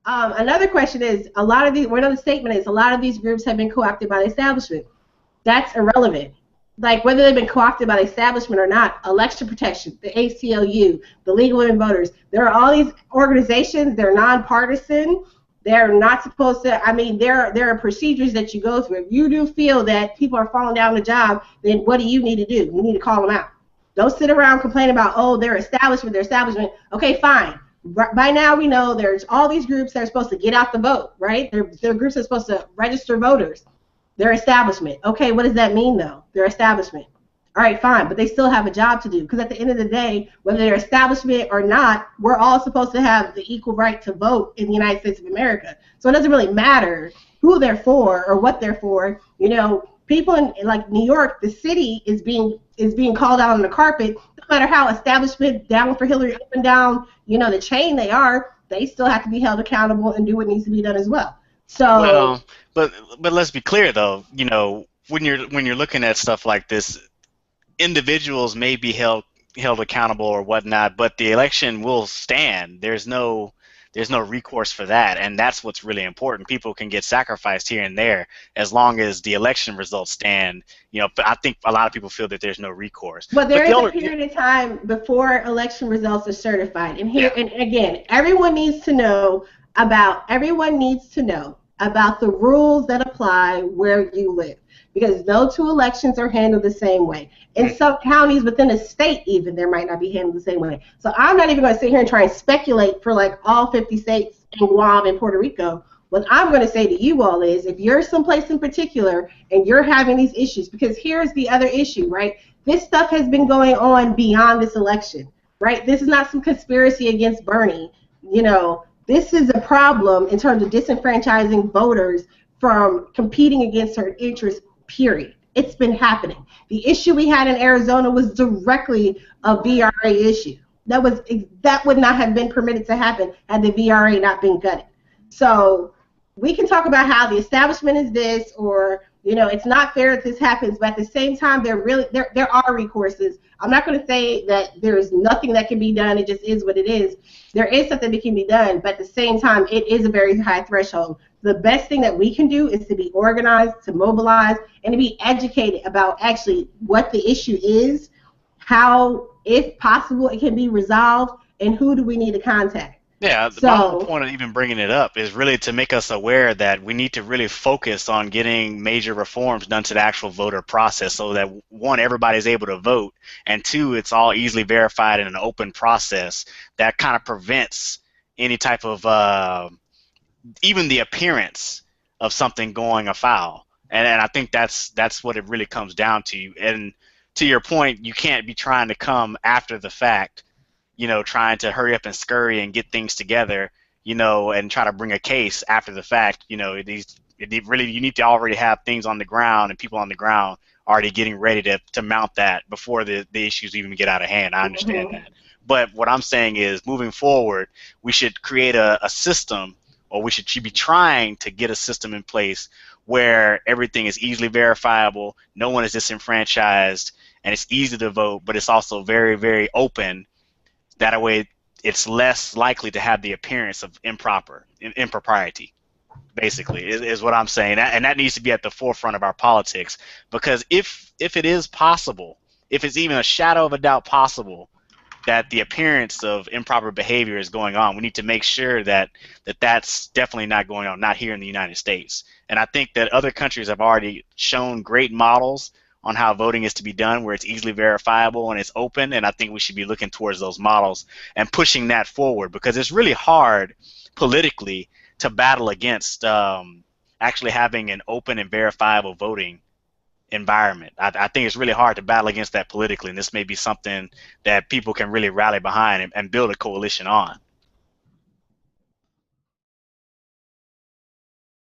Another question is, one other statement is, a lot of these groups have been co-opted by the establishment. That's irrelevant. Like, whether they've been co-opted by the establishment or not, election protection, the ACLU, the League of Women Voters, there are all these organizations, they're nonpartisan, they're not supposed to, I mean, there are procedures that you go through. If you do feel that people are falling down the job, then what do you need to do? You need to call them out. Don't sit around complaining about, oh, their establishment. Okay, fine. By now we know there's all these groups that are supposed to get out the vote, right? They're groups that are supposed to register voters. Their establishment. Okay, what does that mean, though? Their establishment. All right, fine, but they still have a job to do, because at the end of the day, whether they're establishment or not, we're all supposed to have the equal right to vote in the United States of America. So it doesn't really matter who they're for or what they're for. You know, people in like New York, the city is being called out on the carpet. No matter how establishment down for Hillary up and down, you know, the chain they are, they still have to be held accountable and do what needs to be done as well. So, Well, but let's be clear though. You know, when you're looking at stuff like this, individuals may be held accountable or whatnot, but the election will stand. There's no recourse for that, and that's what's really important. People can get sacrificed here and there as long as the election results stand. You know, but I think a lot of people feel that there's no recourse. well, there is a period of time before election results are certified, and here, and again, everyone needs to know about the rules that apply where you live, because no two elections are handled the same way. In some counties within a state, even, there might not be handled the same way. So I'm not even going to sit here and try and speculate for like all 50 states and Guam and Puerto Rico. What I'm going to say to you all is, if you're someplace in particular and you're having these issues, because here's the other issue, right? This stuff has been going on beyond this election, right? This is not some conspiracy against Bernie. You know, this is a problem in terms of disenfranchising voters from competing against certain interests, period. It's been happening. The issue we had in Arizona was directly a VRA issue. That would not have been permitted to happen had the VRA not been gutted. So we can talk about how the establishment is this, or, you know, it's not fair that this happens, but at the same time, there are recourses. I'm not going to say that there's nothing that can be done. It just is what it is. There is something that can be done, but at the same time, it is a very high threshold. The best thing that we can do is to be organized, to mobilize, and to be educated about actually what the issue is, how, if possible, it can be resolved, and who do we need to contact. Yeah, my whole point of even bringing it up is really to make us aware that we need to really focus on getting major reforms done to the actual voter process, so that, one, everybody's able to vote, and two, it's all easily verified in an open process that kind of prevents any type of even the appearance of something going afoul. And I think that's what it really comes down to. And to your point, you can't be trying to come after the fact, you know, trying to hurry up and scurry and get things together, you know, and try to bring a case after the fact. You know, you need to already have things on the ground and people on the ground already getting ready to mount that before the issues even get out of hand. I understand that. But what I'm saying is, moving forward, we should create a system, or we should be trying to get a system in place where everything is easily verifiable, no one is disenfranchised, and it's easy to vote, but it's also very, very open. That way, it's less likely to have the appearance of impropriety, basically, is what I'm saying. And that needs to be at the forefront of our politics, because if it is possible, if it's even a shadow of a doubt possible that the appearance of improper behavior is going on, we need to make sure that that's definitely not going on, not here in the United States. And I think that other countries have already shown great models on how voting is to be done, where it's easily verifiable and it's open, and I think we should be looking towards those models and pushing that forward, because it's really hard politically to battle against actually having an open and verifiable voting environment. I think it's really hard to battle against that politically, and this may be something that people can really rally behind and build a coalition on.